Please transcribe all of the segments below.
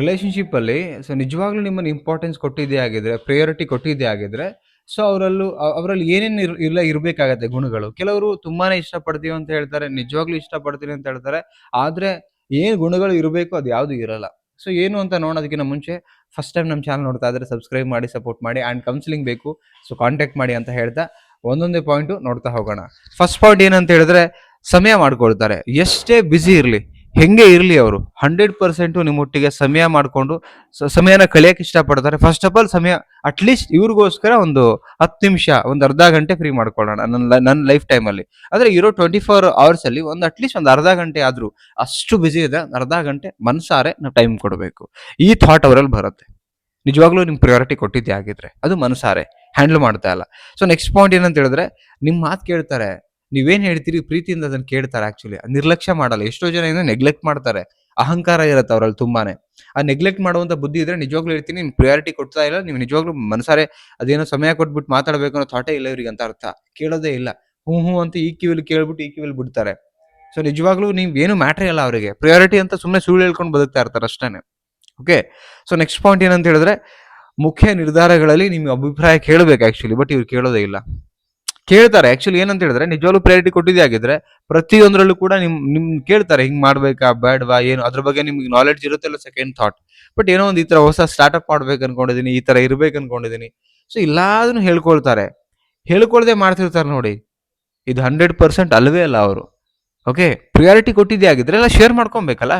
ರಿಲೇಶನ್‌ಶಿಪ್ಪಲ್ಲಿ ನಿಜವಾಗ್ಲೂ ನಿಮ್ಮನ್ನ ಇಂಪಾರ್ಟೆನ್ಸ್ ಕೊಟ್ಟಿದ್ದೇ ಆಗಿದ್ರೆ, ಪ್ರಯಾರಿಟಿ ಕೊಟ್ಟಿದ್ದೇ ಆಗಿದ್ರೆ, ಅವರಲ್ಲಿ ಏನೇನು ಇರಬೇಕಾಗತ್ತೆ ಗುಣಗಳು. ಕೆಲವರು ತುಂಬಾನೇ ಇಷ್ಟಪಡ್ತೀವಿ ಅಂತ ಹೇಳ್ತಾರೆ, ನಿಜವಾಗ್ಲೂ ಇಷ್ಟಪಡ್ತೀನಿ ಅಂತ ಹೇಳ್ತಾರೆ. ಆದ್ರೆ ಏನ್ ಗುಣಗಳು ಇರಬೇಕು ಅದು ಯಾವ್ದು ಇರಲ್ಲ. ಏನು ಅಂತ ನೋಡೋದಕ್ಕಿಂತ ಮುಂಚೆ ಫಸ್ಟ್ ಟೈಮ್ ನಮ್ಮ ಚಾನಲ್ ನೋಡ್ತಾ ಇದ್ರೆ ಸಬ್ಸ್ಕ್ರೈಬ್ ಮಾಡಿ, ಸಪೋರ್ಟ್ ಮಾಡಿ ಆ್ಯಂಡ್ ಕೌನ್ಸೆಲಿಂಗ್ ಬೇಕು. ಕಾಂಟ್ಯಾಕ್ಟ್ ಮಾಡಿ ಅಂತ ಹೇಳ್ತಾ ಒಂದೊಂದೇ ಪಾಯಿಂಟು ನೋಡ್ತಾ ಹೋಗೋಣ. ಫಸ್ಟ್ ಪಾಯಿಂಟ್ ಏನಂತ ಹೇಳಿದ್ರೆ ಸಮಯ ಮಾಡ್ಕೊಳ್ತಾರೆ. ಎಷ್ಟೇ ಬ್ಯುಸಿ ಇರಲಿ, ಹೆಂಗೆ ಇರಲಿ ಅವರು 100% ನಿಮ್ಮೊಟ್ಟಿಗೆ ಸಮಯ ಮಾಡಿಕೊಂಡು ಸಮಯನ ಕಳಿಯಕ್ಕೆ ಇಷ್ಟಪಡ್ತಾರೆ. ಫಸ್ಟ್ ಆಫ್ ಆಲ್ ಸಮಯ ಅಟ್ಲೀಸ್ಟ್ ಇವ್ರಿಗೋಸ್ಕರ ಒಂದು 10 ನಿಮಿಷ, ಒಂದು ಅರ್ಧ ಗಂಟೆ ಫ್ರೀ ಮಾಡ್ಕೊಳ್ಳೋಣ ನನ್ನ ಲೈಫ್ ಟೈಮಲ್ಲಿ. ಆದರೆ ಇರೋ 24 ಅವರ್ಸಲ್ಲಿ ಒಂದು ಅಟ್ಲೀಸ್ಟ್ ಒಂದು ಅರ್ಧ ಗಂಟೆ ಆದರೂ, ಅಷ್ಟು ಬ್ಯುಸಿ ಇದೆ, ಅರ್ಧ ಗಂಟೆ ಮನಸಾರೆ ನಾವು ಟೈಮ್ ಕೊಡಬೇಕು. ಈ ಥಾಟ್ ಅವರಲ್ಲಿ ಬರುತ್ತೆ. ನಿಜವಾಗ್ಲೂ ನಿಮ್ಗೆ ಪ್ರಯಾರಿಟಿ ಕೊಟ್ಟಿದ್ದೆ ಆಗಿದ್ರೆ ಅದು ಮನಸಾರೆ ಹ್ಯಾಂಡಲ್ ಮಾಡ್ತಾ ಇಲ್ಲ. ನೆಕ್ಸ್ಟ್ ಪಾಯಿಂಟ್ ಏನಂತ ಹೇಳಿದ್ರೆ ನಿಮ್ಮ ಮಾತು ಕೇಳ್ತಾರೆ. ನೀವೇನ್ ಹೇಳ್ತೀರಿ ಪ್ರೀತಿಯಿಂದ ಅದನ್ನ ಕೇಳ್ತಾರೆ. ಆಕ್ಚುಲಿ ನಿರ್ಲಕ್ಷ್ಯ ಮಾಡಲ್ಲ. ಎಷ್ಟೋ ಜನ ಏನೋ ನೆಗ್ಲೆಕ್ಟ್ ಮಾಡ್ತಾರೆ. ಅಹಂಕಾರ ಇರುತ್ತೆ ಅವರಲ್ಲಿ ತುಂಬಾನೇ. ಆ ನೆಗ್ಲೆಕ್ಟ್ ಮಾಡುವಂತ ಬುದ್ಧಿ ಇದ್ರೆ ನಿಜವಾಗ್ಲೂ ಹೇಳ್ತೀನಿ, ನಿಮ್ ಪ್ರಿಯಾರಿಟಿ ಕೊಡ್ತಾ ಇಲ್ಲ. ನೀವು ನಿಜವಾಗ್ಲೂ ಮನಸಾರೆ ಅದೇನೋ ಸಮಯ ಕೊಟ್ಬಿಟ್ಟು ಮಾತಾಡ್ಬೇಕು ಅನ್ನೋ ಥಾಟೇ ಇಲ್ಲ ಇವ್ರಿಗೆ ಅಂತ ಅರ್ಥ. ಕೇಳೋದೇ ಇಲ್ಲ. ಹ್ಞೂ ಅಂತ ಈ ಕಿವಿಲಿ ಕೇಳ್ಬಿಟ್ಟು ಈ ಕಿವಿಲಿ ಬಿಡ್ತಾರೆ. ನಿಜವಾಗ್ಲೂ ನೀವ್ ಏನು ಮ್ಯಾಟ್ರೇ ಇಲ್ಲ ಅವರಿಗೆ. ಪ್ರಿಯಾರಿಟಿ ಅಂತ ಸುಮ್ಮನೆ ಸುಳ್ಳು ಹೇಳ್ಕೊಂಡು ಬದುಕ್ತಾ ಇರ್ತಾರೆ ಅಷ್ಟೇನೆ. ಓಕೆ. ನೆಕ್ಸ್ಟ್ ಪಾಯಿಂಟ್ ಏನಂತ ಹೇಳಿದ್ರೆ ಮುಖ್ಯ ನಿರ್ಧಾರಗಳಲ್ಲಿ ನಿಮ್ಗೆ ಅಭಿಪ್ರಾಯ ಕೇಳಬೇಕು ಆಕ್ಚುಲಿ. ಬಟ್ ಇವ್ರು ಕೇಳೋದೇ ಇಲ್ಲ. ಕೇಳ್ತಾರೆ ಆಕ್ಚುಲಿ. ಏನಂತ ಹೇಳಿದ್ರೆ ನಿಜವಾಗ್ಲೂ ಪ್ರಯಾರಿಟಿ ಕೊಟ್ಟಿದ್ದೆ ಆಗಿದ್ರೆ ಪ್ರತಿಯೊಂದರಲ್ಲೂ ಕೂಡ ನಿಮ್ ಕೇಳ್ತಾರೆ, ಹಿಂಗ್ ಮಾಡ್ಬೇಕಾ ಬೇಡವಾ, ಏನು ಅದ್ರ ಬಗ್ಗೆ ನಿಮ್ಗೆ ನಾಲೆಡ್ಜ್ ಇರುತ್ತಲ್ಲ, ಸೆಕೆಂಡ್ ಥಾಟ್. ಬಟ್ ಏನೋ ಒಂದು ಈ ತರ ಹೊಸ ಸ್ಟಾರ್ಟ್ಅಪ್ ಮಾಡ್ಬೇಕು ಅನ್ಕೊಂಡಿದೀನಿ, ಈ ತರ ಇರ್ಬೇಕು ಅನ್ಕೊಂಡಿದೀನಿ. ಎಲ್ಲಾದನ್ನು ಹೇಳ್ಕೊಳ್ತಾರೆ. ಹೇಳ್ಕೊಳ್ದೆ ಮಾಡ್ತಿರ್ತಾರೆ ನೋಡಿ. ಇದು 100% ಅಲ್ವೇ ಅಲ್ಲ ಅವರು. ಓಕೆ. ಪ್ರಿಯಾರಿಟಿ ಕೊಟ್ಟಿದ್ದೆ ಆಗಿದ್ರೆ ಎಲ್ಲ ಶೇರ್ ಮಾಡ್ಕೊಬೇಕಲ್ಲ.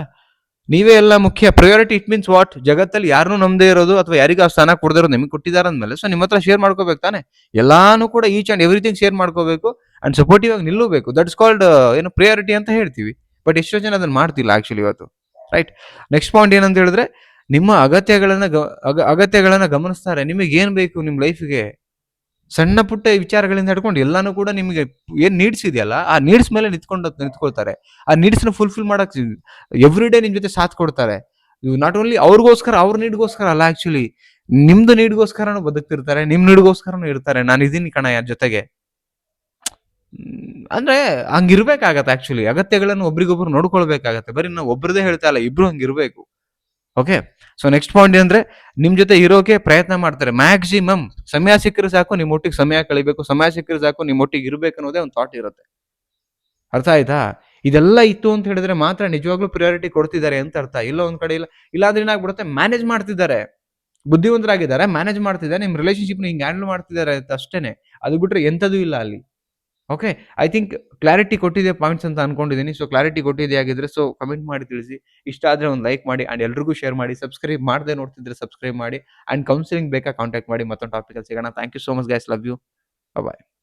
ನೀವೇ ಎಲ್ಲ ಮುಖ್ಯ. Priority it means what? ಜಗತ್ತಲ್ಲಿ ಯಾರನ್ನೂ ನಮ್ದೇ ಇರೋದು ಅಥವಾ ಯಾರಿಗೂ ಆ ಸ್ಥಾನ ಕೊಡದೇ ಇರೋದು ನಿಮಗೆ ಕೊಟ್ಟಿದ್ದಾರೆ ಅಂದ್ಮೇಲೆ ನಿಮ್ಮ ಹತ್ರ ಶೇರ್ ಮಾಡ್ಕೋಬೇಕು ತಾನೆ. ಎಲ್ಲಾನು ಕೂಡ ಈಚ್ ಅಂಡ್ ಎವ್ರಿಥಿಂಗ್ ಶೇರ್ ಮಾಡ್ಕೋಬೇಕು ಅಂಡ್ ಸಪೋರ್ಟಿವ್ ಆಗಿ ನಿಲ್ಲಬೇಕು. ದಟ್ಸ್ ಕಾಲ್ಡ್ ಏನು ಪ್ರಿಯಾರಿಟಿ ಅಂತ ಹೇಳ್ತೀವಿ. ಬಟ್ ಎಷ್ಟೋ ಜನ ಅದನ್ನ ಮಾಡ್ತಿಲ್ಲ ಆಕ್ಚುಲಿ ಇವತ್ತು. ರೈಟ್. ನೆಕ್ಸ್ಟ್ ಪಾಯಿಂಟ್ ಏನಂತ ಹೇಳಿದ್ರೆ ನಿಮ್ಮ ಅಗತ್ಯಗಳನ್ನ ಗಮನಿಸ್ತಾರೆ. ನಿಮಗೆ ಏನ್ ಬೇಕು ನಿಮ್ ಲೈಫ್ಗೆ, ಸಣ್ಣ ಪುಟ್ಟ ವಿಚಾರಗಳಿಂದ ಹಿಡ್ಕೊಂಡು ಎಲ್ಲಾನು ಕೂಡ ನಿಮಗೆ ಏನ್ ನೀಡ್ಸ್ ಇದೆಯಲ್ಲ, ಆ ನೀಡ್ಸ್ ಮೇಲೆ ನಿಂತ್ಕೊಳ್ತಾರೆ. ಆ ನೀಡ್ಸ್ ನ ಫುಲ್ಫಿಲ್ ಮಾಡಕ್ ಎವ್ರಿ ಡೇ ನಿಮ್ ಜೊತೆ ಸಾಥ್ ಕೊಡ್ತಾರೆ. ನಾಟ್ ಓನ್ಲಿ ಅವ್ರಿಗೋಸ್ಕರ, ಅವ್ರ ನೀಡ್ಗೋಸ್ಕರ ಅಲ್ಲ, ಆಕ್ಚುಲಿ ನಿಮ್ದು ನೀಡ್ಗೋಸ್ಕರನೂ ಬದುಕ್ತಿರ್ತಾರೆ, ನಿಮ್ ನೀಡ್ಗೋಸ್ಕರನೂ ಇರ್ತಾರೆ. ನಾನು ಇದೀನಿ ಕಣಯ್ಯ ಜೊತೆಗೆ. ಅಂದ್ರೆ ಹಂಗಿರ್ಬೇಕಾಗತ್ತೆ ಆಕ್ಚುಲಿ. ಅಗತ್ಯಗಳನ್ನು ಒಬ್ರಿಗೊಬ್ರು ನೋಡ್ಕೊಳ್ಬೇಕಾಗತ್ತೆ. ಬರೀ ನಾವು ಒಬ್ರದೇ ಹೇಳ್ತಾ ಇಲ್ಲ, ಇಬ್ರು ಹಂಗಿರ್ಬೇಕು. ಓಕೆ. ನೆಕ್ಸ್ಟ್ ಪಾಯಿಂಟ್ ಏನಂದ್ರೆ ನಿಮ್ ಜೊತೆ ಇರೋಕೆ ಪ್ರಯತ್ನ ಮಾಡ್ತಾರೆ. ಮ್ಯಾಕ್ಸಿಮಮ್ ಸಮಯ ಸಿಕ್ಕರೆ ಸಾಕು ನಿಮ್ ಒಟ್ಟಿಗೆ ಸಮಯ ಕಳಿಬೇಕು, ಸಮಯ ಸಿಕ್ಕರೆ ಸಾಕು ನಿಮ್ ಒಟ್ಟಿಗೆ ಇರ್ಬೇಕು ಅನ್ನೋದೇ ಒಂದು ಥಾಟ್ ಇರುತ್ತೆ. ಅರ್ಥ ಆಯ್ತಾ? ಇದೆಲ್ಲ ಇತ್ತು ಅಂತ ಹೇಳಿದ್ರೆ ಮಾತ್ರ ನಿಜವಾಗ್ಲೂ ಪ್ರಿಯಾರಿಟಿ ಕೊಡ್ತಿದ್ದಾರೆ ಅಂತ ಅರ್ಥ. ಇಲ್ಲ ಒಂದ್ ಕಡೆ ಇಲ್ಲ, ಇಲ್ಲಾಂದ್ರೆ ಏನಾಗ್ಬಿಡುತ್ತೆ, ಮ್ಯಾನೇಜ್ ಮಾಡ್ತಿದ್ದಾರೆ. ಬುದ್ಧಿವಂತರಾಗಿದ್ದಾರೆ, ಮ್ಯಾನೇಜ್ ಮಾಡ್ತಿದ್ದಾರೆ, ನಿಮ್ ರಿಲೇಶನ್ಶಿಪ್ ಹಿಂಗ್ ಹ್ಯಾಂಡಲ್ ಮಾಡ್ತಿದ್ದಾರೆ ಅಂತ ಅಷ್ಟೇನೆ. ಅದು ಬಿಟ್ರೆ ಎಂತದೂ ಇಲ್ಲ ಅಲ್ಲಿ. ಓಕೆ. ಐ ಥಿಂಕ್ ಕ್ಲಾರಿಟಿ ಕೊಟ್ಟಿದೆ ಪಾಯಿಂಟ್ಸ್ ಅಂತ ಅನ್ಕೊಂಡಿದ್ದೀನಿ. ಕ್ಲಾರಿಟಿ ಕೊಟ್ಟಿದೆ ಆಗಿದ್ರೆ ಕಮೆಂಟ್ ಮಾಡಿ ತಿಳಿಸಿ. ಇಷ್ಟ ಆದ್ರೆ ಒಂದು ಲೈಕ್ ಮಾಡಿ ಅಂಡ್ ಎಲ್ರಿಗೂ ಶೇರ್ ಮಾಡಿ. ಸಬ್ಸ್ಕ್ರೈಬ್ ಮಾಡದೆ ನೋಡ್ತಿದ್ರೆ ಸಬ್ಸ್ಕ್ರೈಬ್ ಮಾಡಿ ಅಂಡ್ ಕೌನ್ಸಿಲಿಂಗ್ ಬೇಕಾ ಕಾಂಟ್ಯಾಕ್ಟ್ ಮಾಡಿ. ಮತ್ತೊಂದು ಟಾಪಿಕ್ ಅಲ್ಲಿ ಸಿಗೋಣ. Thank you so much guys. Love you. Bye.